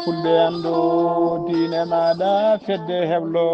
fulɓe andu diine maɗa fedde heblo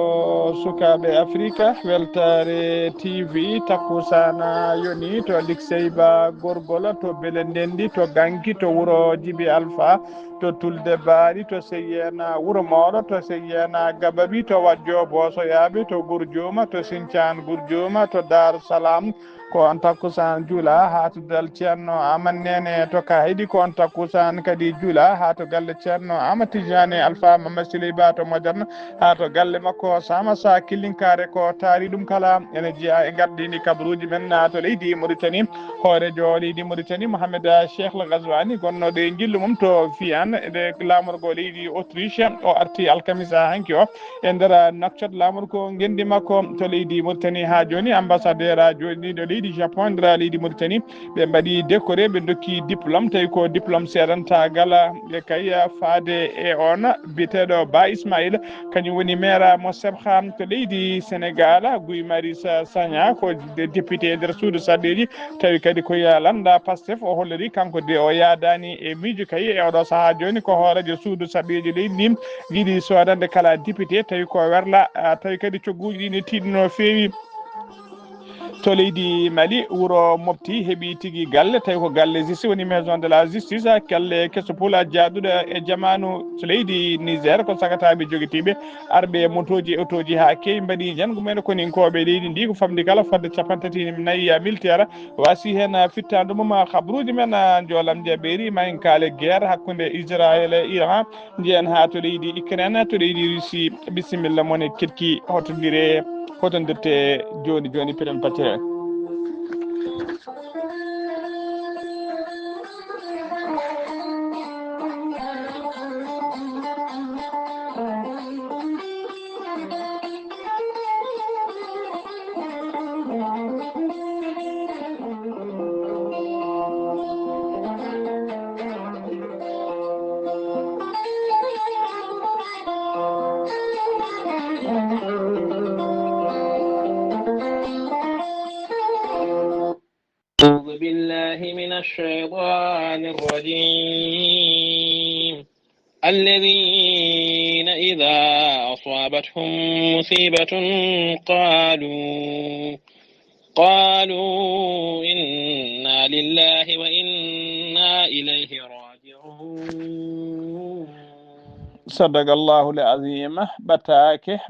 sukaɓe afrique weltare tv takkusana yoni to likseyba gorgol to beele ndendi to ganki to wuuro djiby alpha to tulde baari to seyyena wuuro moɗo to seyyena gabaɓi to wajjo bosoyaɓe to gourdioma to sinthiane gourdioma to dar salam ko on takkusan juula ha to dal ceerno aman nene to kaydi ko on takkusan kadi juula ha to galle ceerno ama tijani alpha mamadou siley ba to moderne ha to galle makko sama sa killinkare ko taari ɗum kala ene jeeya e gardini kabaruji men to leydi Mauritanie hoorejo leydi Mauritanie Mohamed Cheikh Al Ghazouani gonnoɗo e jillu mum to Fiyan e lamorgo leydi Autriche o arti alkamisa hanki o e nder nokcot lamorgo gendi makko to leydi Mauritanie ha joni ambassadeur joniɗo leydi Japon nder leydi Mauritanie ɓe mbaɗi décoré ɓe dokki diplôme tawi ko diplôme seedantagal e kay faade e on biteɗo Ba Ismaïla kañum woni maire mo Sebkha to leydi Sénégal Guy Marius Sagna ko député nder suudu sarɗeji tawi kadi koye landa Pastef o holliri kanko de o yaadani e miijo kay e oɗo saaha joni ko hoorejo suudu sarɗeji leydi ndi yiiɗi sodande kala député tawi ko werla tawi kadi cogguji ɗi ne tiiɗi no feewi to leydi Mali wuuro Mopti heeɓi tigui galle tawi ko galle justice woni maison de la justice kelle Kesso-Pula jaaduɗo e jamanu so leydi Niger ko sagataɓe joguitiɓe arɓe motoji e auto ji ha kewi mbaɗi jango mumen koninkoɓe leydi ndi ko famdi kala fodde 34 militaire wasi hen fittadu mum habruji men jolam je ɓeeri ma en kaale guerre hakkude Israël e Iran jiyan ha to leydi Ukraine to leydi Russie bisimilla moon e ketki hotondirte joni joni piren pate الشيطان الرجيم الذين إذا أصابتهم مصيبة قالوا إنا لله وإنا إليه راجعون صدق الله العظيم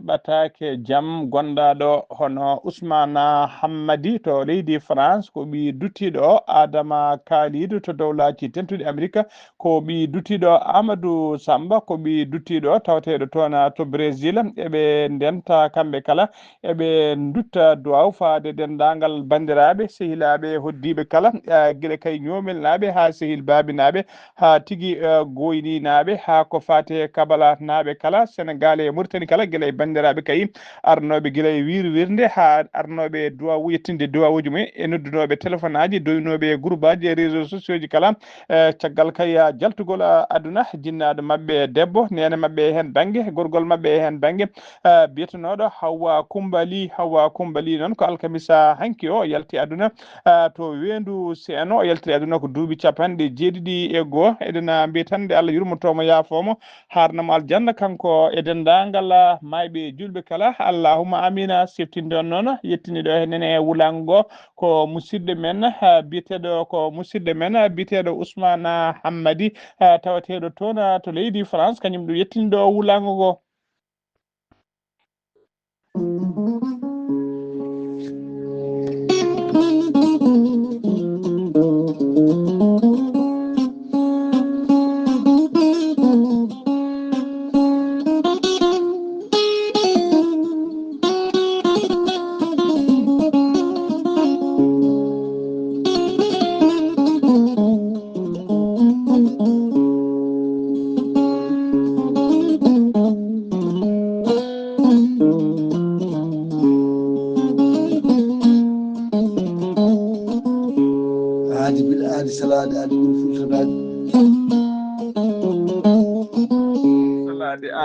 batake jam gondaɗo hono Ousmane Hammadi to leydi France ko ɓi duttiɗo Adama Khalidou to dowlaci tentuɗi Amerique ko ɓi duttiɗo Amadou Samba ko ɓi duttiɗo tawateɗo toon to Brésil eɓe ndenta kamɓe kala eɓe dutta duwaw faade dendagal bandiraɓe sehilaɓe hoddiɓe kala guila kay ñomelnaɓe ha sehil babinaɓe ha tigui goyninaɓe ha ko fate kabala naɓe kala Sénégal e Mauritanie kala guila e bandiraɓe kay arnoɓe guila e wirde ha arnoɓe duwaw yettinde duwawuji mumen e noddunoɓe téléphone aji doynoɓe groupe aji e réseaux sociaux ji kala caggal kay jaltugol aduna jinnaɗo mabɓe debbo nene mabɓe hen banggue gorgol mabɓe hen banggue biyetenoɗo Hawa Kumbali noon ko alkamisa hanki o yalti aduna to wendu seeno o yaltiri aduna ko duuɓi 71 eɗen mbiyatande Allah yurmotomo yaafomo harnamo aljanna kanko e dendagal mayɓe julɓe kala allahumma amina seftinde on noon yettiniɗo henene e wulango ko musidɗo men biyeteɗo Ousmane Hammadi tawateɗo toon to leydi France kañum ɗum yettiniɗo wulango go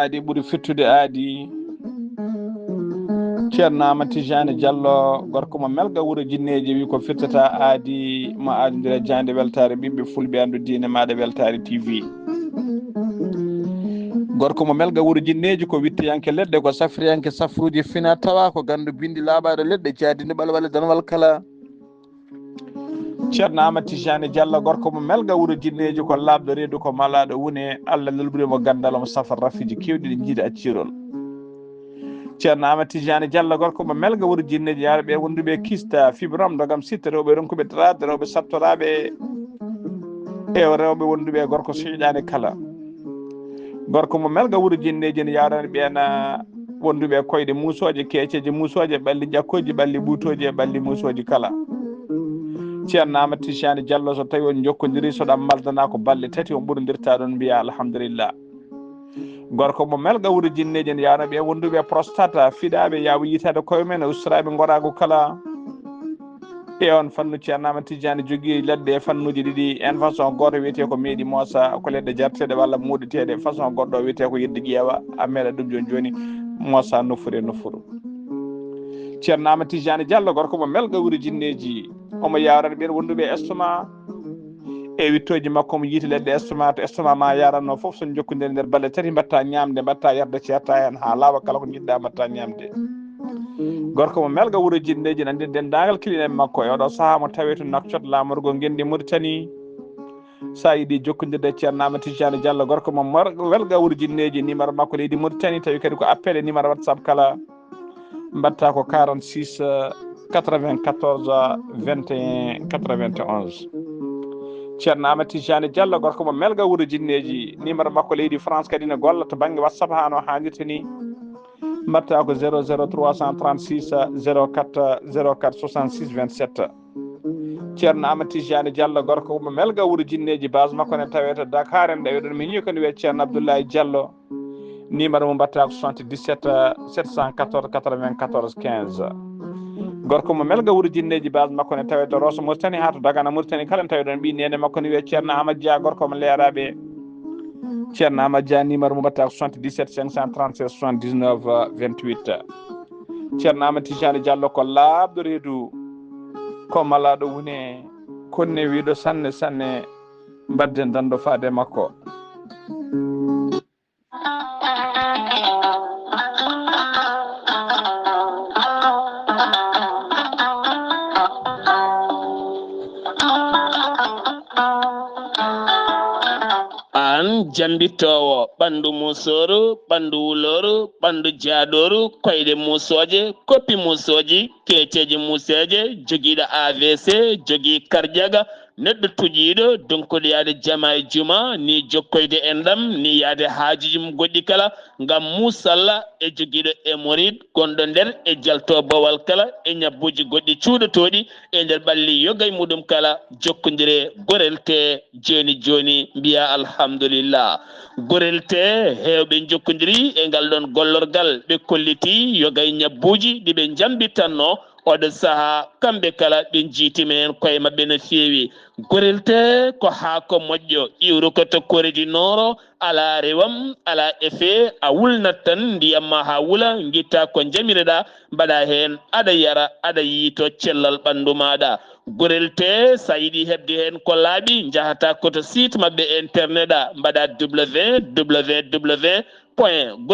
aadi ɓuuri fittude aadi ceerno Amadou Tijani Diallo gorko mo melga wuuro jinneji wi ko firtata aadi mo aadodira jande weltare ɓiɓɓe fulɓe andu diine maɗa weltare TV gorko mo melga wuro jinneji ko wittoyanke leɗɗe ko safriyanke safruji fina tawa ko gandu bindi laaɓaɗo leɗɗe jaadinde ɓalwale danwal kala ceerno Amadou Tijani Diallo gorko mo melga wuro jinneji ko labɗo reedu ko malaɗo wune Allah lelɓurimo gandal omo safar rafiji kewɗi ɗi jiiɗi accirol ceerno Amadou Tijani Diallo gorko mo melga wuro jinneji yaraɓe wonduɓe kista fibrom dogam sitta rewɓe ronkuɓe trade rewɓe sattoraɓe e rewɓe wonduɓe gorko seeɗani kala gorko mo melga wuro jinneji ne yarani ɓeena wonduɓe koyɗe musoje keeceje musoje ɓalli ƴakkoji ɓalli ɓuutoji e ɓalli musoji kala ceerno Amadou Tijani Diallo so tawi on jokkodiri soɗam maldana ko balle tati on ɓurodirta ɗon mbiya alhamdulillah gorko mo melga wuro jinneji ne yarani ɓe wonduɓe prostate fiɗaɓe yawo yitade koye men ustaraɓe gorago kala e on fannu ceerno Amadou Tijani jogui leɗɗe e fannuji ɗiɗi en façon goto wiyete ko meeɗi moosa ko leɗɗe jarteɗe walla muɗeteɗe façon goɗɗo wiyete ko yedde ƴeewa a meeɗa ɗum joni moosa noffuru e noffuru ceerno Amadou Tijani Diallo gorko mo melga wuro jinneji omo yarani ɓen wonduɓe estomac e wittoji makko mo yiiti leɗɗe estomac to estomac ma yaranno foof son jokkodiri nder balle tati mbatta ñamde mbatta yarde ceerta hen ha laawa kala ko jiɗɗa mbatta ñamde gorko mo melga wuro jinneji nandi dendagal kilinen makko e oɗo saaha mo tawi to nakcot lamorgo gendi Mauritanie sa yiiɗi jokkodirde ceerno Amadou Tijani Diallo gorko mo welga wuro jinneji numéro makko leydi Mauritanie tawi kadi ko appel e numéro WhatsApp kala mbatta ko 46 94 21 91 ceerno Amadou Tijani Diallo gorko mo melga wuro jinneji numéro makko leydi France kadi ne golla to banggue WhatsApp hano hannirta ni mbatta ko 00336 04 04 66 27 ceerno Amadou Tijani Diallo gorko mo melga wuro jinneji base makko ne tawete Dakar en ɗawiɗon min yi ko ne wiye ceerno Abdoulaye Diallo numéro mo mbatta ko 77 714 94 15 gorko mo melga wuro jinneji base makko ne tawete Rosso Mauritanie ha to Dagana Mauritanie kala ne tawiɗon ɓi nene makko ne wiye ceerno Amadou Dia gorko mo leeraɓe ceerno Amadou Dia numéro mo mbatta ko 77 537 79 28 ceerno Amadou Tijani Diallo ko labɗo reedu ko malaɗo wune konne wiiɗo sanne sanne mbadden dando faade makko an jambitowo ɓandu musoro ɓandu wuloru ɓandu jaaɗoru koyɗe musoje koppi musoji keeceji museje joguiɗo AVC jogui kardiaga neɗɗo tuƴiɗo donkuɗo yaade jama e juma ni jokkoyde en ɗam ni yaade haajuji mum goɗɗi kala ngam musalla e joguiɗo hémorroïde gonɗo nder e jalto bawal kala e ñabbuji goɗɗi cuuɗotoɗi e nder ɓalli yogay muɗum kala jokkodire gorel te joni mbiya alhamdulillah gorel te hewɓe jokkodiri e ngal ɗon gollorgal ɓe kolliti yogay ñabbuji ɗiɓe jambitanno oɗo saaha kamɓe kala ɓe jiitimenen koye mabɓe no feewi gorel te ko haako moƴƴo iwru ko to koredi noro ala rewam ala effet a wulnat tan ndiyam ma ha wula guitta ko jamireɗa mbaɗa hen aɗa yara aɗa yiito cellal ɓandu maɗa gorel te sa yiiɗi hebde hen ko laaɓi jahata koto site mabɓe internet a mbaɗa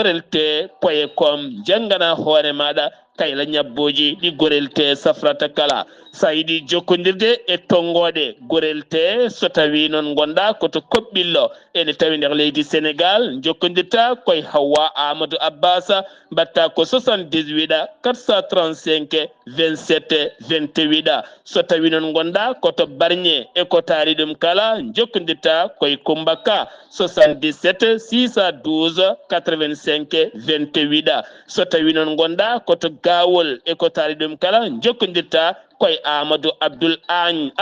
www.gorelte.com janggana hoore maɗa kayla ñabboji ɗi gorel te safrata kala sa yiiɗi jokkodirde e tongoɗe gorel te so tawi noon gonɗa koto koɓɓillo ene tawi nder leydi Sénégal jokkodirta koye Hawa Amadou Abbasa mbatta ko 78 435 27 28 so tawi noon gonɗa koto Bargné e ko taari ɗum kala jokkodirta koye Kumbaka 77 612 85 28 so tawi noon gonɗa koto Gawol e ko taari ɗum kala jokkodirta koye Amadou Abdoul Agne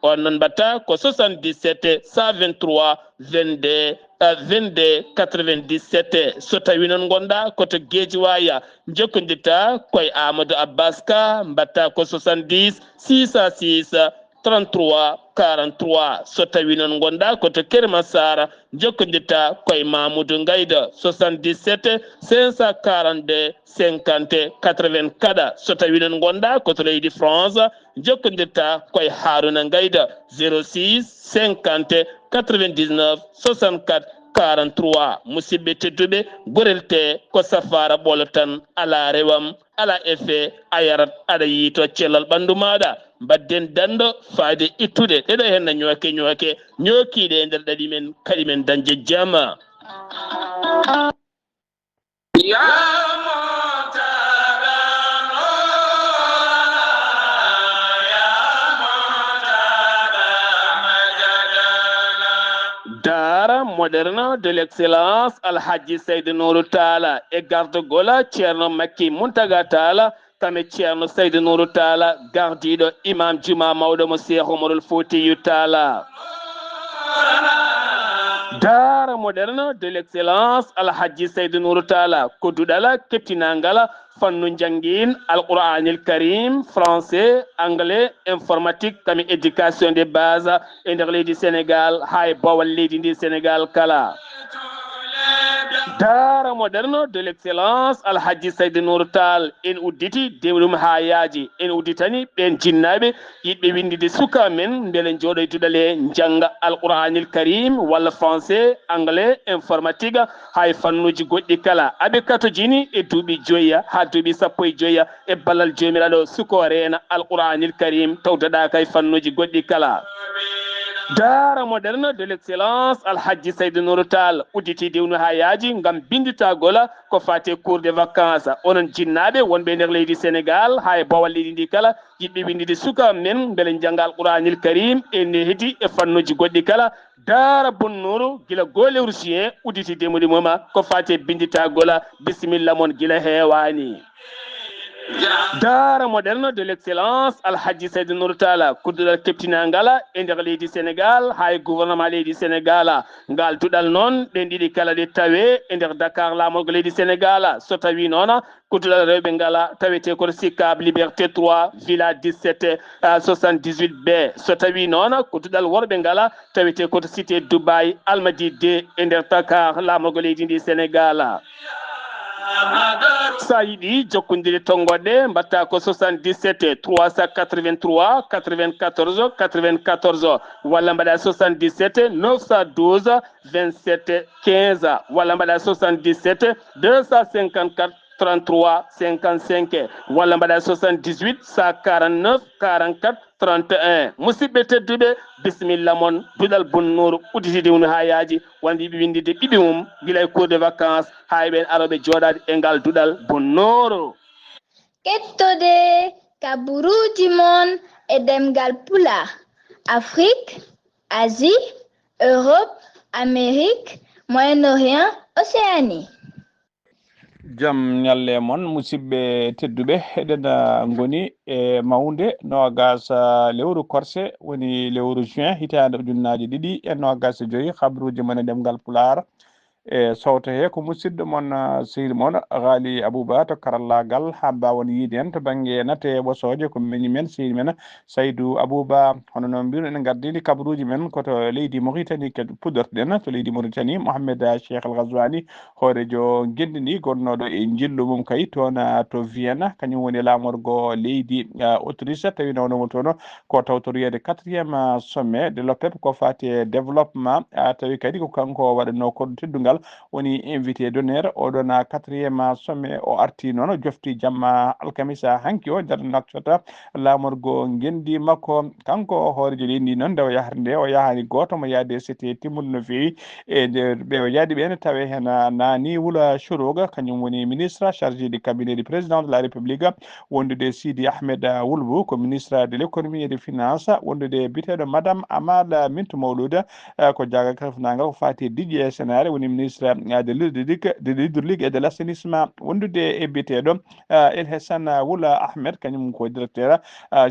on noon mbatta ko 77 123 22 97 so tawi noon gonɗa koto Guédiawaye jokkodirta koye Amadou Abbas Ka mbatta ko 70 606 33 43 so tawi noon gonɗa koto Kermassar jokkodirta koye Mamoudou Ngayda 77 542 50 84 so tawi noon gonɗa koto leydi France jokkodirta koye Harouna Ngayda 06 50 99 64 43 musidɓe tedduɓe gorelte ko safara ɓolo tan ala rewam ala effet a yarat aɗa yiito cellal ɓandu maɗa mbadden dando faade ittude ɗeɗo henna ñooke ñookiɗe e nder ɗaɗi men kadi men dañde jama Dara moderne de l'excellence Alhaji Seydou Nourou Talla e gardogola Ceerno Makki Muntaga Talla kame Ceerno Seydou Nourou Talla gardiɗo imam juma mawɗo mo Cheikh Oumarul Foutiyou Talla. Dara moderne de l'excellence Alhaji Seydou Nourou Talla kodduɗala keptinangala fannu jangin alquranil karim français anglais informatique kami éducation de base e nder leydi Sénégal hay bawal leydi ndi Sénégal kala. Dara moderne de l'excellence Alhaji Seydou Nourou Tall en udditi dewɗum ha yaaji en udditani ɓen jinnaɓe yiɗɓe windide suka men beele jooɗoytuɗale janga alquranil karim walla français anglais informatique hay fannuji goɗɗi kala aɓe katojini e duuɓi joyya ha duuɓi 15 e ballal jomiraɗo suko reena alquranil karim tawtoɗa kay fannuji goɗɗi kala. Dara moderne de l'excellence Alhaji Seydou Nourou Tall udditi dewnu ha yaaji ngam binditagola ko fate cours de vacances onon jinnaɓe wonɓe nder leydi Sénégal ha e bawal leydi ndi kala yiɗɓe windide suka men beele jangga alquranil karim ene heedi e fannuji goɗɗi kala Dara Bonnouro gila golewru juin udditi demude moma ko fate binditagola bisimilla mon gila hewani. Dara moderne de l'excellence Alhaji Seydou Nourou Talla kudduɗal keptinangala e nder leydi Sénégal hay gouvernement leydi Sénégal ngal duɗal noon ɗen ɗiɗi kala ɗe tawe e nder Dakar lamorgo leydi Sénégal so tawi noon kudduɗal rewɓe ngala tawete koto Sicap Liberté 3 villa 17 78 B so tawi noon kudduɗal worɓe ngala tawete koto cité Dubaï Almadi 2 e nder Dakar lamorgo leydi ndi Sénégal. sa yiɗi jokkodire tongoɗe mbatta ko 77 383 94 94 walla mbaɗa 77 912 27 15 walla mbaɗa 77 254 33 55 walla mbaɗa 78 149 44 31 musidɓe tedduɓe bisimilla moon duɗal Bonnouro udditide woni ha yaaji wonde yiɓe windide ɓiɓe mum guila e cours de vacances ha ɓen aroɓe joɗade e ngal duɗal Bonnouro. Kettode kaburuji mon e demgal pula Afrique, Asie, Europe, Amérique, Moyen-Orient, Océanie. Jam nyalle mon musidɓe tedduɓe eɗen goni e mawde nogas lewru korse woni lewru juin hitande ujunnaje ɗiɗi e nogas joyi habruji mon e ɗemgal pular e sowto he ko musidɗo mon sehil mon Ghali Abouba to karallagal ha mbawon yiide hen to banggue nate ɓosoje ko meñi men sehil men Saydou Abouba hono noon mbino enen gardini kabaruji men koto leydi Mauritanie kadi puɗɗortoɗen to leydi Mauritanie Mohamed Cheikh Al Ghazouani hoorejo gendini gonnoɗo e jillu mum kay toon to Vienne kañum woni lamorgo leydi Autriche tawi nawnomo toon ko tawtoriyede 4e sommet de l'OPEP ko fati développement tawi kadi ko kanko waɗano koɗo teddugal woni invité d'honneur oɗon 4e sommet o arti noon jofti jamma alkamisa hanki o nder Nouakchott lamorgo gendi makko kanko hoorejo leydi noon nde o yahata nde o yahani goto mo yaade c'était timmude no fewi e nde ɓe o yaadi ɓene tawe hen nani Wula Chourouga kañum woni ministre chargé du cabinet du président de la République wondude Sidi Ahmed Wulbou ko ministre de l'économie et des finances wondude biteɗo madame Amada Mintou Mawlouda ko jaga kafnagal ko fati Didier Sénare woni ministre de l'hydraulique et de l'assainissement wondude e biteɗo El Hassan Wula Ahmed kañum ko directeur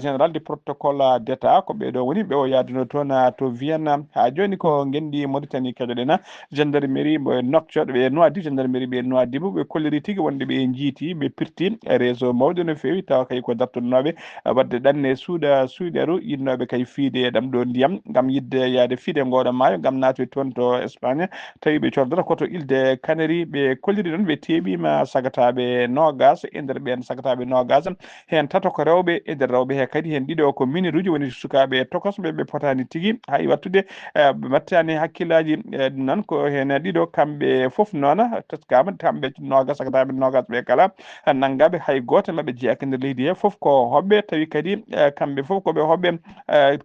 général du protocole d'état ko ɓeɗo woni ɓe o yaduno toon to Vienne ha joni ko gendi Mauritanie keɗoɗen gendarmerie ɓe Nouakchott ɓe Nouadhibou gendarmerie ɓe Nouadhibou ɓe kolliri tigui wonde ɓe jiiti ɓe pirti réseau mawɗo no fewi tawa kay ko dartonoɓe wadde ɗanne suuɗa suyɗeru yinnoɓe kay fiide ɗam ɗo ndiyam gam yidde yaade fiide ngoɗo maayo gam naatoy toon to Espagne tawi ɓe cordata koto ilde Kanari ɓe kolliri ɗon ɓe teɓima sagataɓe nogas e nder ɓen sagataɓe nogas hen tato ko rewɓe e nder rewɓe he kadi hen ɗiɗo ko miniruji woni sukaɓe tokosɓe ɓe potani tigui hay wattude ɓe battani hakkillaji nan ko hen ɗiɗo kamɓe foof noon teskama kamɓe nogas sagataɓe nogas ɓe kala naggaɓe hay goto mabɓe jeeyaka nder leydi he foof ko hoɓɓe tawi kadi kamɓe foof koɓe hoɓɓe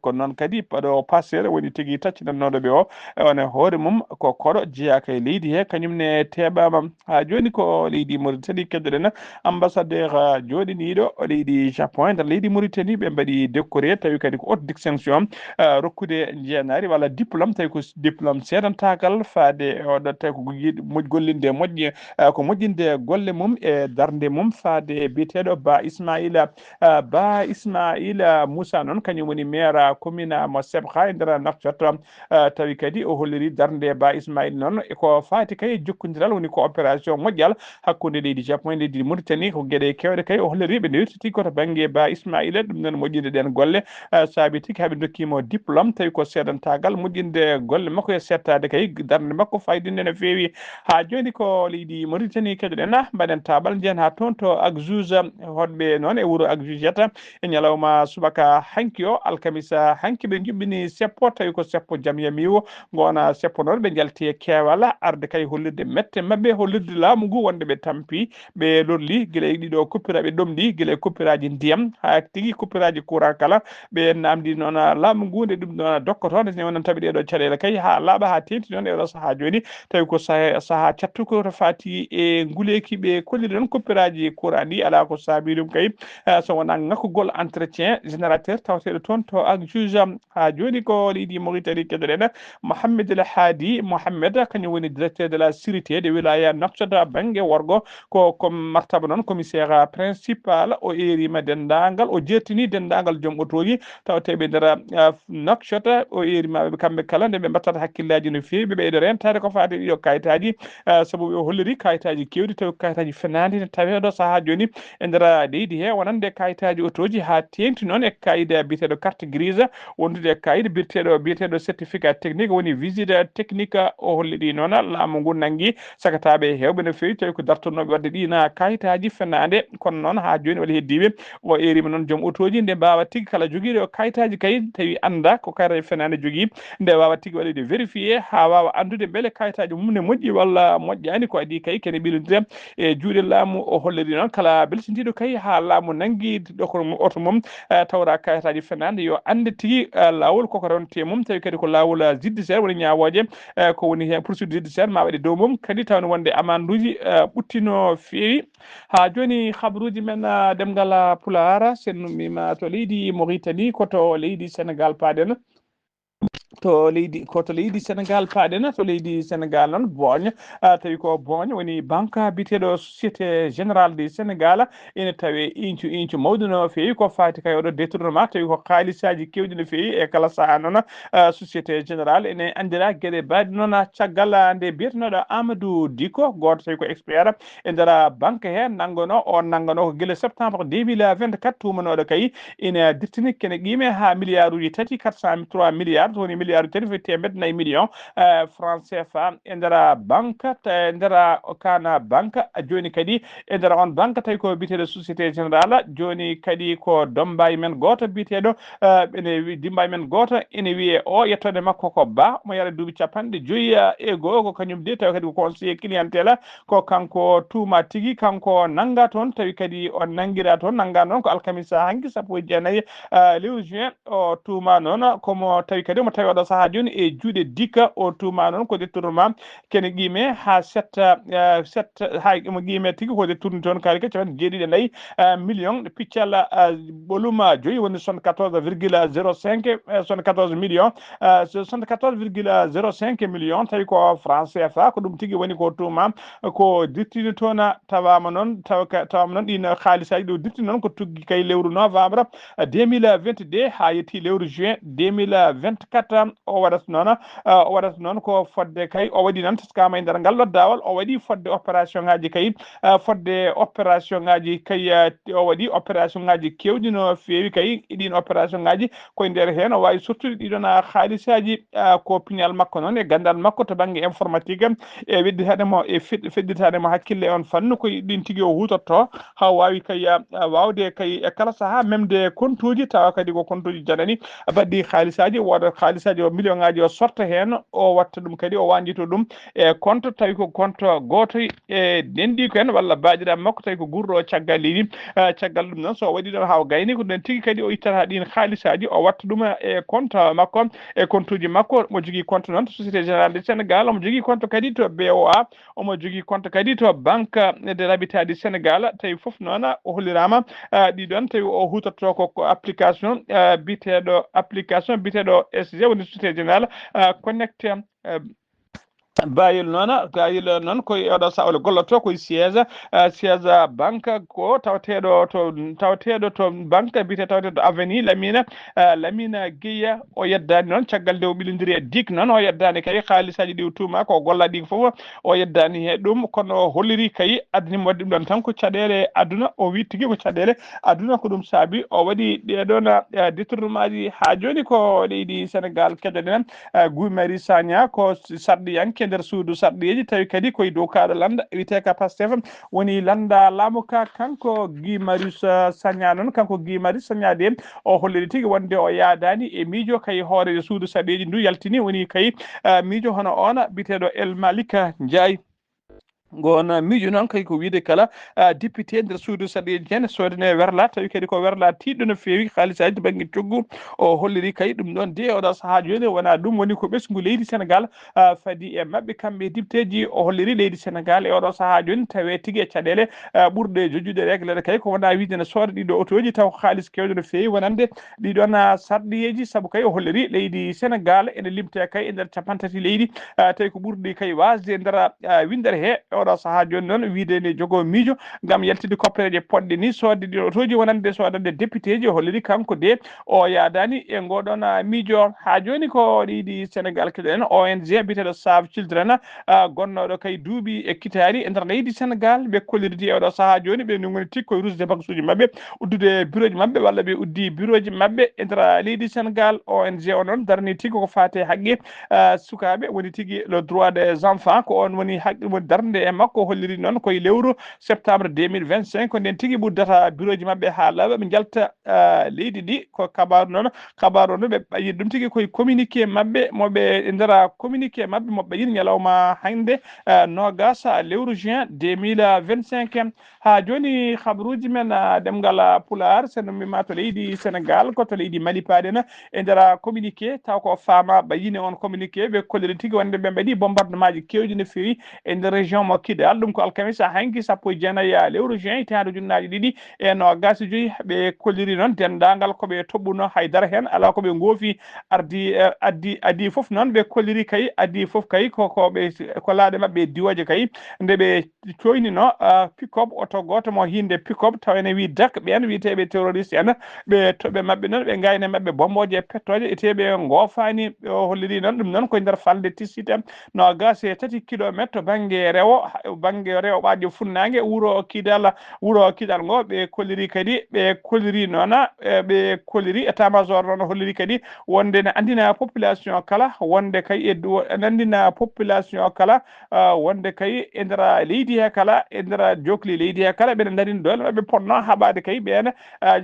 kono noon kadi paɗo passere woni tigui taccinannoɗoɓe o on hoore mum ko koɗo jeeyaka e leydi he kañumne teɓama ha joni ko leydi Mauritanie keddoɗen ambassadeur joɗiniɗo leydi Japon nder leydi Mauritanie ɓe mbaɗi décoré tawi kadi ko haute distinction rokkude jeenari walla diplôme tawi ko diplôme seedantagal faade oɗo tawi ko gollinde moƴƴi ko moƴƴinde golle mum e darde mum faade biyeteɗo Ba Ismaila Moussa noon kañum woni maire commune mo Sebha e nder Nouakchott tawi kadi o holliri darde Ba Ismaila noon ko faati kay jokkodiral woni ko opération moƴƴal hakkude leydi Japon e leydi Mauritanie ko gueɗe kewɗe kay o holliri ɓe newtiti koto banggue Ba Ismaila ɗum noon moƴƴinde ɗen golle saabi tigui haaɓe dokkimo diplôme tawi ko seedantagal moƴƴinde golle makko e settade kay darde makko faydinde no fewi ha joni ko leydi Mauritanie keɗoɗen mbaɗen tabal jen ha toon to Agzouz hoɗɓe noon e wuuro Agzouz yetta e ñalawma subaka hanki o alkamisa hanki ɓe juɓɓini seppo tawi ko seppo jaam yamiwo gona seppo noon ɓe jalti e keewal arde kay hollirde mette mabɓe hollirde laamu ngu wonde ɓe tampi ɓe lorli guila e ɗiɗo coupiraɓe ɗomɗi guila e coupiraji ndiyam ha tigui coupiraji courant kala ɓe namdi noon laamu ngu nde ɗum ɗon dokkoto nde wonon tawi ɗeɗo caɗele kay ha laaɓa ha tenti noon e oɗo saaha joni tawi ko saaha cattuko to fati e nguleki ɓe kolliri noon coupiraji courant ɗi ala ko saabi ɗum kay so wona ngakkugol entretien générateur tawateɗo toon to Agzouz ha joni ko leydi Mauritanie keɗoɗen Mohamed El Hadi Mohamed kañum woni directeur de la sûreté de wilaya Nouakchott banggue worgo ko martaba noon commissaire principal o erima dendagal o jertini dendagal joom otoji tawateɓe nder Nouakchott o erimaɓe kamɓe kala nde ɓe battata hakkillaji no fewi ɓe ɓeydo rentade ko fati ɗiɗo kayitaji saabu ɓe holliri kayitaji kewɗi tawi kayitaji fenadi ne taweɗo saaha joni e nder leydi he wonande kayitaji otoji ha tenti noon e kayide biyeteɗo carte grise wondude kayide biyeteɗo certificat technique woni visite technique o holliri noon laamu ngu nanggui sagataɓe hewɓe no fewi tawi ko dartonoɓe wadde ɗina kayitaji fenade kono noon ha joni walla heddiɓe o erima noon joom otoji nde mbawa tigui kala joguiɗo kayitaji kay tawi anda ko kayitaji fenade jogui nde wawa tigui waɗede vérifié ha wawa andude beele kayitaji mum ne moƴƴi walla moƴƴani ko adi kay kene ɓilodira e juuɗe laamu o holliri noon kala belsintiɗo kay ha laamu nanggui ɗokor oto mum tawra kayitaji fenade yo ande tigui lawol koko ronte mum tawi kadi ko lawol judiciaire woni ñawoje ko woni hen poursuite judiciaire ma waɗe dow mum kadi tawne wonde amande uji ɓutti no fewi ha joni habaruji men demgal Pulaar sen nummima to leydi Mauritanie koto leydi Sénégal paaɗen to leydi Sénégal paaɗen to leydi Sénégal noon Bogne tawi ko Bogne woni banque biteɗo société générale du Sénégal ene tawi incu mawɗo no fewi ko fati kay oɗo détournement tawi ko halisaji kewɗi no fewi e kala saaha noon société générale ene andira gueɗe mbaɗe noon caggal nde biyetenoɗo Amadou Diko goto tawi ko expert e nder banque he nanggono ko guila septembre 2024 tumanoɗo kay ina dirtini kene qime ha milliard uji 403 milliards woni milliard tati fo temedde 4 million francs CFA e nder banque e nder kana banque joni kadi e nder on banque tawi ko biteɗo société générale joni kadi ko dombayi men goto biteɗo ene dimbayi men goto ene wiye o yettode makko ko Ba mo yara duuɓi 50 ko kañum de tawi kadi ko conseiller clientèle ko kanko tuuma tigui kanko nanga toon tawi kadi o nanguira toon nanga noon ko alkamisa hanki 19 lewru juin o tuuma noon komo tawi kadi omo tawi oɗo saaha joni e juuɗe dikka o tuuma noon ko détournement kene qime ha setta hay mo qime tigui ko détourne toon kaari ka capanɗe jeeɗiɗi e nayyi million piccal ɓolum joyyi woni 74,05 million 74,05 million tawi ko franc CFA ko ɗum tigui woni ko tuuma ko dirtini toon tawama noon ɗin haalisaji ɗo dirtini noon ko tuggi kay lewru novembre 2022 ha yetti lewru juin 2024 tan o waɗata noon ko fodde kay o waɗi noon taskama e nder ngal loddawol o waɗi fodde opération ngaji kay fodde opération ngaji kay o waɗi opération ngaji kewɗi no fewi kay ɗin opération ngaji koye nder hen o wawi surtout ɗiɗon haalisaji ko piñal makko noon e gandal makko to banggue informatique e wedditademo e fedditademo hakkille on fannu koye ɗin tigui o hutotto ha wawi kay wawde kay e kala saaha memde compte uji tawa kadi ko compte uji janani badɗi haalisaji woda haalisaji o million ngaji o sorta hen o watta ɗum kadi o wandito ɗum e compte tawi ko compte goto e dendi ko en walla baɗiɗam makko tawi ko gurɗo caggal leydi caggal ɗum noon so waɗi ɗon ha gayni ko ɗen tigui kadi o ittata ɗin haalisaji o watta ɗum e compte makko e compte uji makko mo jogui compte noon to société générale du sénégal omo jogui compte kadi to BOA omo jogui compte kadi to banque de l'habitat du sénégal tawi foof noon o hollirama ɗiɗon tawi o hutotto ko application biteɗo SG woni société générale connecté bayil noon koye oɗo sawle golloto koye siége banque ko tawateɗo to banque bite tawateɗo to avenue Lamina Guiya o yeddani noon caggal nde o ɓilodiri e dik noon o yeddani kay haalisaji ɗi tuma ko golla ɗi foof o yeddani he ɗum kono o holliri kay addanimo waɗi ɗum ɗon tan ko caɗele aduna o wi tigui ko caɗele aduna ko ɗum saabi o waɗi ɗeɗon détournement ji ha joni ko leydi Sénégal keɗoɗen Guy Marius Sagna ko sarɗiyanke nder suudu sarɗiyeji tawi kadi koye dow kaɗo landa wiyete ka Pastef woni landa laamu ka kanko Guy Marius Sagna noon kanko Guy Marius Sagna de o holliri tigui wonde o yaadani e miijo kay hoore suudu sarɗiyeji ndu yaltini woni kay miijo hono on biteɗo El Malika Ndiaye gona miijo noon kay ko wiide kala député nder suudu sarɗiyeji hen sodane werla tawi kadi ko werla tiɗɗo no fewi haalisaji to banggue coggu o holliri kay ɗum ɗon de oɗo saaha joni wona ɗum woni ko ɓesgu leydi Sénégal faadi e mabɓe kamɓe député ji o holliri leydi Sénégal e oɗo saaha joni tawe tigui e caɗele ɓurɗe jojjude réglede kay ko wona wiide ne sooda ɗiɗo autoji taw ko haalis kewɗo no fewi wonande ɗiɗon sarɗiyeji saabu kay o holliri leydi Sénégal ene limte kay e nder capantati leydi tawi ko ɓurɗi kay wasde e nder windere he oɗo saaha joni noon wiide ne jogo miijo gam yaltide koppeje poɗɗe ni sodde ɗi autoji wonande sodande député ji o holliri kanko de o yaadani e ngoɗon miijo ha joni ko leydi Sénégal keɗen ONG biteɗo Save Children gonnoɗo kay duuɓi ekkitari e nder leydi Sénégal ɓe kollirdi e oɗo saaha joni ɓe goni tigui koye rusde bagage uji mabɓe uddude bureau ji mabɓe walla ɓe uddi bureau ji mabɓe e nder leydi Sénégal ONG o noon darni tigui ko fate haqqe sukaɓe woni tigui le droit des enfants ko on woni haqqe woni darde e makko holliri noon koye lewru septembre 2025 ko nden tigui ɓuddata bureau ji mabɓe ha laaɓa ɓe jalta leydi ɗi ko kabaru noon ɓe ɓayi ɗum tigui koye communiqué mabɓe moɓe e nder communiqué mabɓe mo ɓayini ñalawma hande nogas lewru juin 2025 ha joni habaruji men ɗemgal Pulaar seno mbima to leydi Sénégal ko to leydi Mali paɗen e nder communiqué taw ko fama ɓayini on communiqué ɓe kolliri tigui wonde ɓe mbaɗi bombardement ji kewɗi no fewi e nder région mo Kidal ɗum ko alkamisa hanki sappo e jeenayyi lewru juin hitande ujunnaje ɗiɗi e nogas joyyi ɓe kolliri noon dendagal koɓe toɓɓuno haydara hen ala koɓe goofi addi foof noon ɓe kolliri kay addi foof kay ko laaɗe mabɓe diwoje kay nde ɓe coynino pick-up oto goto mo hinde pick-up taw ene wi dak ɓen wiyeteɓe terroriste en ɓe toɓe mabɓe noon ɓe gayne mabɓe bomboje e pettoje eteɓe gofani o holliri noon ɗum noon koye nder falde Tissite nogas e 3 kilométre to banggue rewo ɓaƴƴo funnague wuuro Kidal ngo ɓe kolliri kadi ɓe kolliri noon ɓe kolliri état major noon holliri kadi wonde ne andina population kala wonde kay ne andina population kala wonde kay e nder leydi he kala e nder jokli leydi he kala ɓeɗe darini dole mabɓe ponno haɓade kay ɓen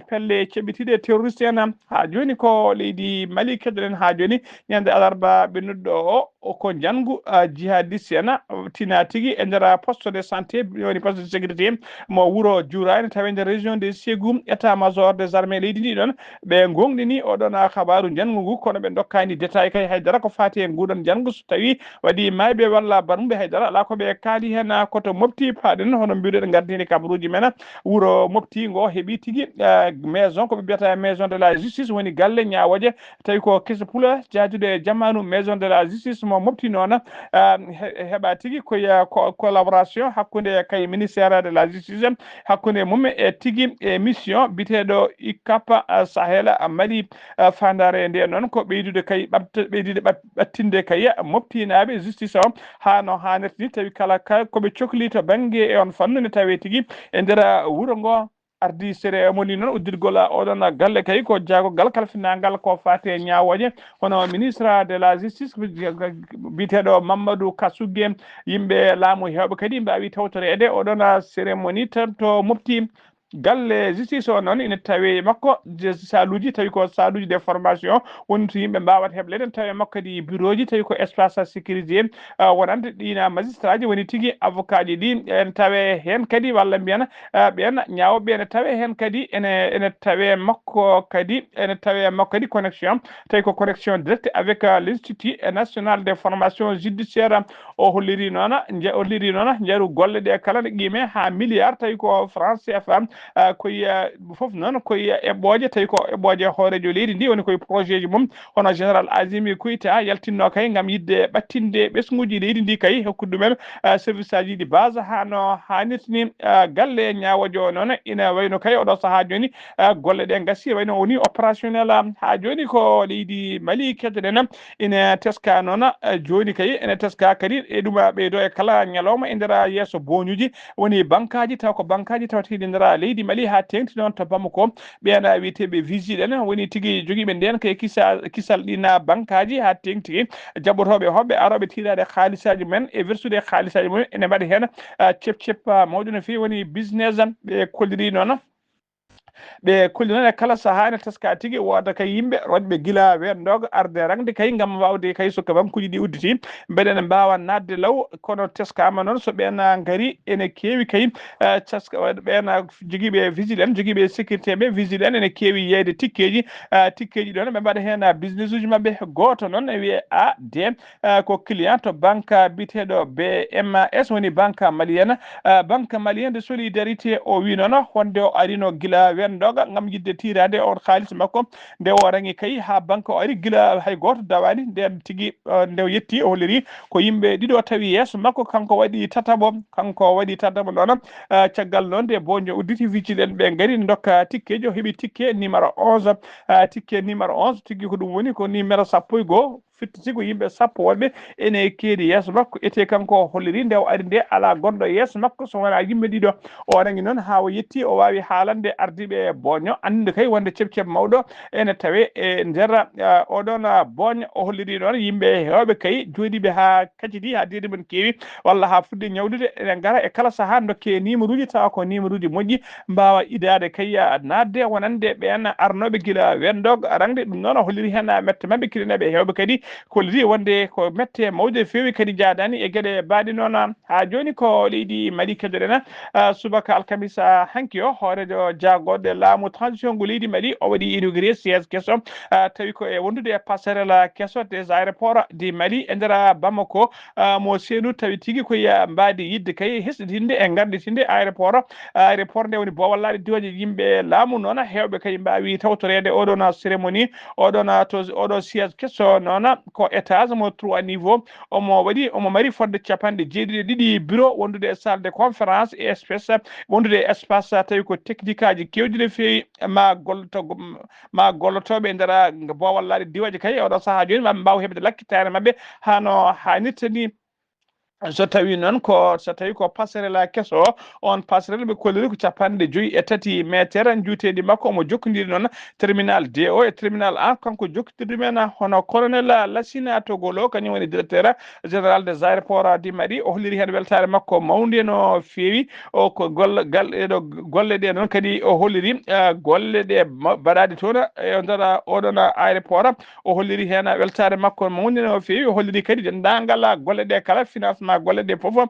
pelle ceɓitiɗe terroriste en ha joni ko leydi Mali keɗoɗen ha joni ñande alarba ɓe nodɗo o ko janggu jihadiste en tina tigui e nder poste de santé woni poste de sécurité mo wuuro Diourane tawi nder région de Ségou état major des armées leydi ndi ɗon ɓe gonɗini oɗon habaru janggu ngu kono ɓe dokkani détail kay haydara ko fati e nguɗon janggu so tawi waɗi mayɓe walla barmuɓe haydara ala koɓe kaali hen koto Mopti paɗen hono mbiruɗen gardini kabaruji men wuuro Mopti ngo heeɓi tigui maison koɓe mbiyata maison de la justice woni galle ñawoje tawi ko kesa pula jaadude jamanu maison de la justice mo Mopti noon heeɓa tigui koye collaboration hakkunde kay ministère de la justice hakkunde mum e tigi e mission biteɗo ikapa sahela mari fandare nde noon ko ɓeydude kay ɓeydude ɓattinde kay moftinaɓe justice o ha no hannirta ni tawi kala koɓe cohli to banggue e on fannu ne tawe tigui e nder wuuro ngo ardi cérémonie noon uddirgol oɗon galle kay ko jaagogal kalfinagal ko fate ñawoje hono ministre de la justice biteɗo Mamadou Kasugge yimɓe laamu hewɓe kadi mbawi tawtorede oɗon cérémonie tan to mofti galle justice o noon ina tawe makko saluji tawi ko saluji de formation woni to yimɓe mbawata heblede tawe makko kadi bureau ji tawi ko espace sécurisé wonande ɗina magistrat ji woni tigui avocat ji ɗi en tawe hen kadi walla mbiyan ɓen ñawoɓe ene tawe hen kadi ene tawe makko kadi connexion tawi ko connexion direct avec l'institut national de formation judiciaire o holliri noon jeeru golle ɗe kala ne qime ha milliard tawi ko France CFA koye fof noon koye eɓɓoje tawi ko eɓɓoje hoorejo leydi ndi woni koye projet ji mum hono général Azimi Koïta yaltinno kay gam yidde ɓattinde ɓesguji leydi ndi kay hokkude ɗumen service aji ɗi base hano hannirtini galle ñawojo noon ina wayno kay oɗo saaha joni golle ɗe gassi wayno woni opérationnel ha joni ko leydi Mali keddoɗen ina teska noon joni kay ene teska kadi e ɗum ɓeydo e kala ñalawma e nder yesso boñuji woni bankaji taw ko bankaji tawteɗi nder leydi Mali ha tengti noon to Bamako ɓen wiyeteɓe vigile en woni tigui joguiɓe nden kay kisal ɗina bankaji ha tengti jaɓotoɓe hoɓɓe aroɓe tirade haalisaji men e versude haalisaji mumen ene mbaɗi hen cep mawɗo no fewi woni business ɓe kolliri noon ɓe kollinane kala saaha ene teska tigui woda kay yimɓe rodɓe guila wendogo arde rangde kay gam wawde kay so bankuji ɗi udditi mbeɗene mbawa nadde law kono teskama noon so ɓen gaari ene kewi kay ɓen joguiɓe vigile en joguiɓe sécurité ɓe vigile en ene kewi yeyde tikkeji ɗon ɓe mbaɗa hen business uji mabɓe goto noon e wiye AD ko client to banque biteɗo BMS woni banque malienne de solidarité o wi noon wonde o arino guila wendoga gam yidde tirade on halis makko nde o rangi kay ha banque o ari guila hay goto dawani nden tigui nde yetti o holliri ko yimɓe ɗiɗo tawi yesso makko kanko waɗi tataɓo noon caggal noon nde boño udditi vigile en ɓe gaari dokka tikkeji o heeɓi tikke numéro 11 tigui ko ɗum woni ko numéro 11 fitti ko yimɓe sappo wonɓe ene keedi yesso makko ete kanko holliri nde o ari nde ala gonɗo yesso makko so wona yimɓe ɗiɗo o rangi noon ha o yetti o wawi haalande ardiɓe boño ande kay wonde ceɓceɓ mawɗo ene tawe e nder oɗon boño o holliri noon yimɓe hewɓe kay joɗiɓe ha kacciti ha deedi men kewi walla ha fudde ñawdude ene gara e kala saaha dokke numéro uji tawa ko numéro uji moƴƴi mbawa idade kay nadde wonande ɓen arnoɓe guila wendog rangde ɗum noon o holliri hen mette mabɓe kilineɓe hewɓe kadi kolliri wonde ko mette mawde fewi kadi jadani e gueɗe mbaɗi noon ha joni ko leydi Mali keddoɗen subaka alkamisa hanki o hoorejo jagoɗe laamu transition ngo leydi Mali o waɗi inauguré siège kesso tawi ko e wondude e passerelle kesso des aéroports du Mali e nder Bamako mo seenu tawi tigui koye mbadi yidde kay hesɗitinde e garditinde aéroport nde woni bowallaɗe diwoje yimɓe laamu noon hewɓe kay mbawi tawtorede oɗon cérémonie oɗo siège kesso noon ko étage mo 3 niveau omo mari fodde capanɗe jeeɗiɗi bureau wondude e salle de conférence et espèce wondude e espace tawi ko technique aji kewɗi no fewi ma gollotoɓe e nder bowallaɗe diwaji kay oɗo saaha joni maɓe mbawa heɓde lakkitare mabɓe hano hannirta ni so tawi ko passerelle kesso on passerelle ɓe kolliri ko 53 métre juuteɗi makko omo jokkodiri noon terminal D o e terminal A kanko jokkodirɗu men hono colonel Lassina Togolo kañum woni directeur général des aéroports du Mali o holliri hen weltare makko mawde no fewi o ko golle ɗe noon kadi o holliri golle ɗe mbaɗade toon e nder oɗon aéroport o holliri hen weltare makko mawde no fewi o holliri kadi dendagal golle ɗe kala financement golle ɗe foof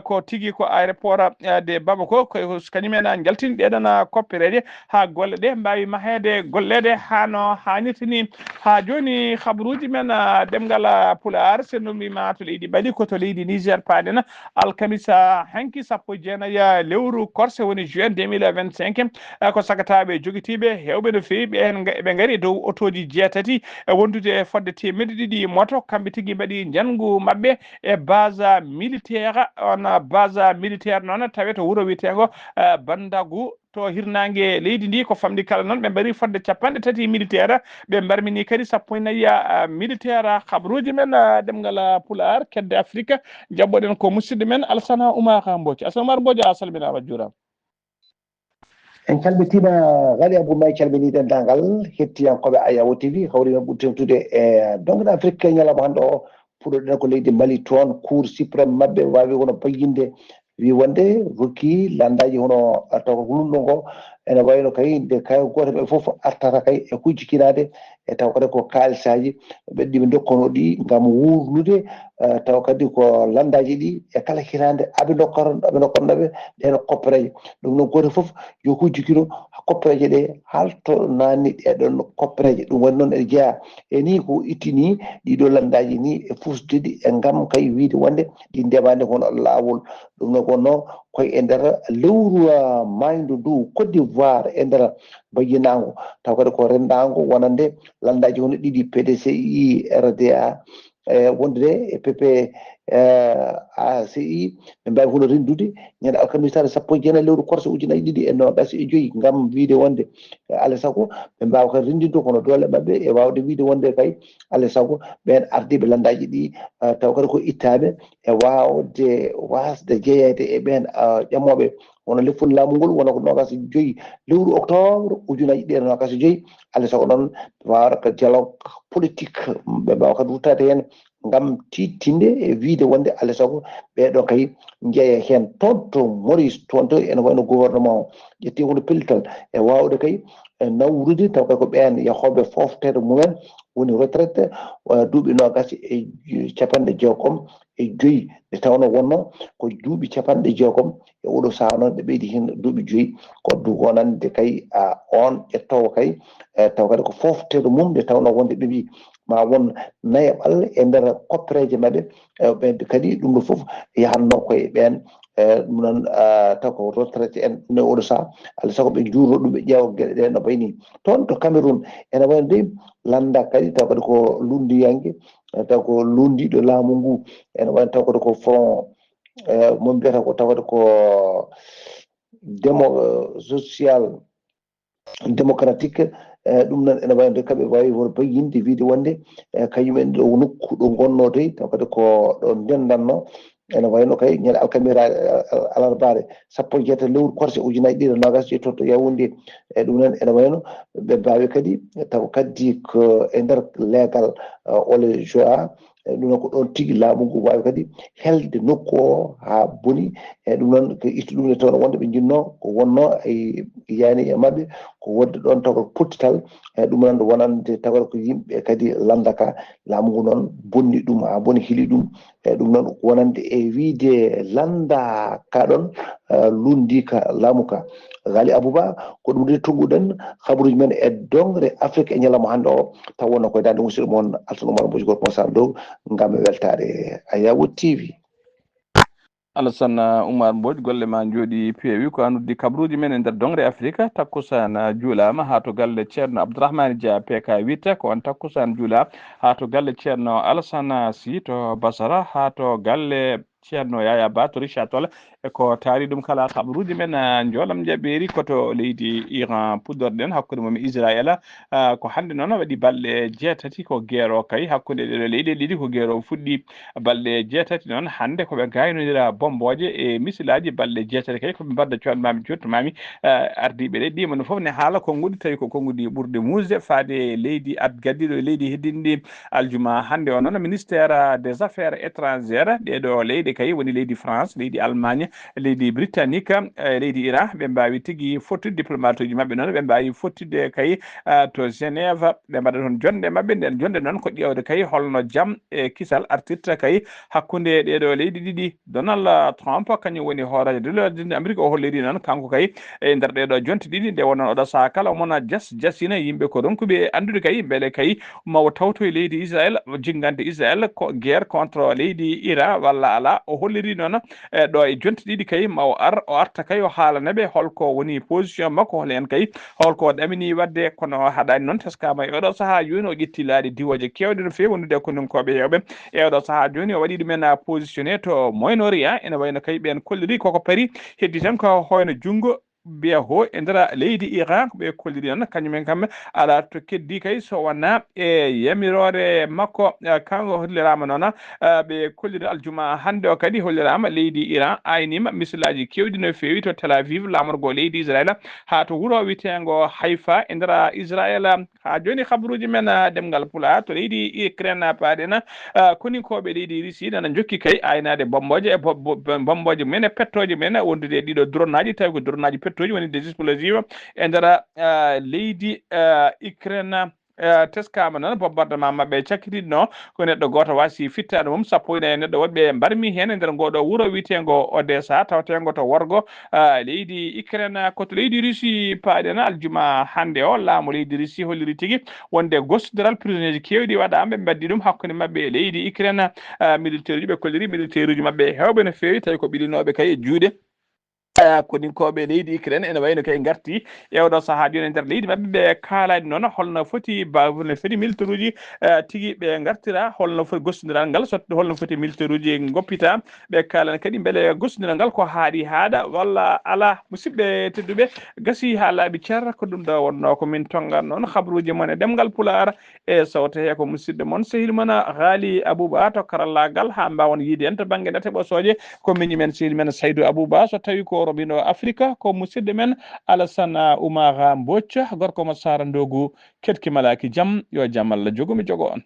ko tigui ko aéroport de Bamako kañumen jaltini ɗeɗon koppereje ha golle ɗe mbawi mahede gollede hano hannirtini ha joni habaruji men ɗemgal Pulaar senno mbima to leydi Mali koto leydi Niger paɗen alkamisa hanki 19 lewru korse woni juin 2025 ko sagataɓe joguitiɓe hewɓe no fewi ɓe gaari dow autoji jeetati wondude fodde 200 moto kamɓe tigui mbaɗi jangu mabɓe e base militaire on base militaire noon tawi to wuro wiyetego Bandagu to hirnangue leydi ndi ko famdi kala noon ɓe mbari fodde 30 militaire ɓe mbarmini kadi 14 militaire habruji men demgal Pulaar kedde Afrique jabboɗen ko musidɗo men Alassane Oumar Mbodji. Alassane Oumar Mbodji a salminama juurama. en calmitima Ghali Abou calmini dendagal hettiyankoɓe Ayawo TV hawri men ɓurtimtude e dongde Afrique ñalawma hande o puɗoɗen ko leydi Mali toon cour suprême mabɓe wawi hono bayyinde wi wonde rokki landaji hono taw hulunɗo ngo ene wayno kay nde kay goto ɓe foof artata kay e hujjikinade e taw kadi ko kalisaji ɓeɗɗiɓe dokkono ɗi gam wurnude taw kadi ko landaji ɗi e kala hitande aɓe dokkannoɓe ɗen koppereje ɗum noon goto foof yo hujjikino koppereje ɗe halto nanni ɗeɗon koppereje ɗum woni noon eɗe jeeya e ni ko ittini ɗiɗo landaji ni e fusdeɗi e gam kay wiide wonde ɗi ndemani hono lawol ɗum noon gonno koye e nder lewru maydu ndu Côte d'Ivoire e nder bayyinago taw kadi ko rendago wonande landaji hono ɗiɗi PDCI RDA wonde e PP ACI ɓe mbawi hono rendude ñande alkamisa 19 lewru korso 2025 gam wiide wonde alay saago ɓe mbawa kadi rendinde kono dole mabɓe e wawde wiide wonde kay alay saago ɓen ardiɓe landaji ɗi taw kadi ko ittaɓe e wasde jeeyede e ɓen ƴamoɓe wono lefol laamu ngol wona ko 25 lewru octobre 2025 alay saago noon wawata ko dialogue politique ɓe mbawa kadi ruttade hen gam tittinde e wiide wonde alay saago ɓeɗo kay jeeya hen toon to Maurice toon to ene wayno gouvernement o ƴetti hono pellital e wawde kay nawrude taw kay ko ɓen yahoɓe foftede mumen woni retraite duuɓi 25 e joyyi nde tawno wonno ko duuɓi 50 e oɗo saaha noon ɓe ɓeydi hen duuɓi 5 ko dugonande kay on ƴettowo kay taw kadi ko foftede mum nde tawno wonde ɓe mbi ma won nayaɓal e nder koppereje mabɓe ɓe kadi ɗum ɗo foof yahanno koye ɓen ɗum noon taw ko retraite en ɗum e oɗo saaha alay saago ɓe juurno ɗum ɓe ƴeewa gueɗe ɗe no bayni toon to Cameroun ene wayno de landa kadi taw kadi ko lundiyangue taw ko lundiɗo laamu ngu ene wayno taw kadi ko front mo mbiyata ko taw kadi ko social démocratique ɗum noon ene wayno kamɓe wawi wono bayyinde wiide wonde kañumen ɗo nokku ɗo gonno toy taw kadi ko ɗo ndendanno ene wayno kay ñande alkamira alarbare 16 lewru korse 2025 to Yaoundé e ɗum noon ene wayno ɓe mbawi kadi taw kaddi ko e nder leegal ole joa ɗum noon ko ɗon tigui laamu ngu wawi kadi helde nokku o ha booni e ɗum noon ko itta ɗum ne toon wonde ɓe jinno ko wonno e yani e mabɓe ko wonde ɗon taw ko pottital e ɗum noon wonande tawata ko yimɓe kadi landaka laamu ngu noon bonni ɗum ha booni hiili ɗum e ɗum noon wonande e wiide landa ka ɗon lundika laamu ka Ghali Abouba ko ɗum de tonguɗen habaruji men e dongre Afrique e ñalawma hande o taw wonno koye dande musidɗo moon Alassane Oumar Mbodji gorko Sall dow gam weltare Ayawo TV. Alassane Oumar Mbodji golle ma jooɗi peewi ko anndude kabruji men e nder dongre Afrique takkusan juulama ha to galle ceerno Abdourahmane Dia PK8 ko on takkusan juula ha to galle ceerno Alassane Sy to Basara ha to galle ceerno Yaya Ba to Richard Toll eko taari ɗum kala kabruji men joolam jaɓɓeri koto leydi Iran puddorɗen hakkude mum Israël ko hande noon waɗi balɗe 6 ko guerre kay hakkude ɗeɗo leyɗe ɗiɗi ko guerre o fuɗɗi balɗe 6 noon hande koɓe gaynodira bomboje e misilaji balɗe 6 kay koɓe mbadda coonmami jottumami ardiɓe ɗe ɗima no foof ne haala konngudi tawi ko konngudi ɓurde musde faade leydi gaddiɗo e leydi heddinɗi aljuma hande o noon ministére des affaires étrangères ɗeɗo leyɗe kay woni leydi France leydi Allemagne leydi britannique leydi Iran ɓe mbawi tigui fottude diplomate uji mabɓe noon ɓe mbawi fottude kay to Genève ɓe mbaɗa toon jonde mabɓe nden jonde noon ko ƴewde kay holno jaam e kisal artirta kay hakkude ɗeɗo leydi ɗiɗi Donald Trump kañum woni horajo delodinde Amérique o holleri noon kanko kay e nder ɗeɗo jonte ɗiɗi nde wonnon oɗo saha kala omona jasina yimɓe ko ronkuɓe andude kay beele kay mawo tawto e leydi Israël jingante Israël ko guerre contre leydi Iran walla ala ha o holliri noon ɗo e jonte ɗiɗi kay ma o arta kay o haalanaɓe holko woni position makko hol hen kay holko o ɗamini wadde kono haɗani noon teskama e oɗo saaha joni o ƴetti laaɗi diwoje kewɗe no fewi wondude konninkoɓe hewɓe e oɗo saaha joni o waɗi ɗumen positionné to Moyen-Orient ene wayno kay ɓen kolliri koko paari heddi tan ko hoyno junggo biya ho e nder leydi Iran ɓe kolliri noon kañumen kam ala to keddi kay so wona e yamirore makko kanko hollirama noon ɓe kolliri aljuma hande o kadi hollirama leydi Iran aynima missilaji kewɗi no fewi to Tel Aviv lamorgo leydi Israël ha to wuuro witengo Haifa e nder Israël ha joni habruji men demgal pula to leydi Ukraine paaɗena koninkoɓe leydi Russie nana jokki kay aynade bomboje bomboje men e pettoje men wondude ɗiɗo drone aji tawi ko drone aji pettoji woni des explosives e nder leydi Ukraine teskama noon bombardement mabɓe cakkitiɗno ko neɗɗo goto wasi fittade mum sappo ene neɗɗo wonɓe mbarmi hen e nder ngoɗo wuuro witengo Odessa tawtengo to worgo leydi Ukraine koto leydi Russie paaɗena aljuma hande o laamu leydi Russie holliri tigui wonde gostodiral prisonnier ji kewɗi waɗama ɓe mbaddi ɗum hakkude mabɓe e leydi Ukraine militaire ji ɓe kolliri militaire uji mabɓe hewɓe no fewi tawi ko ɓilinoɓe kay e juuɗe koninkoɓe leydi Ukraine ene wayno kay garti e oɗo saaha joni e nder leydi mabɓe ɓe kaalani noon holno foti no foti militaire uji tigui ɓe gartira holno foti gostodiral ngal so holno foti militaire uji goppita ɓe kalani kadi beele gostodiral ngal ko haaɗi haaɗa walla ala musidɓe tedduɓe gasi ha laaɓi ceer ko ɗum ɗo wonno ko min tongan noon habruji mon e ɗemgal Pulaar e sawta he ko musidɗo moon sehil moon Haali Abouba to karallagal ha mbawon yiide en to banggue ɗate ɓosoje ko miñi men sehil men Saydou Abouba so tawi ko robino Afrique ko musidɗo men Alassane Oumar Mbocca gorko mo Sara Ndogu ketki malaki jaam yo jaam Allah jogo mi jogo on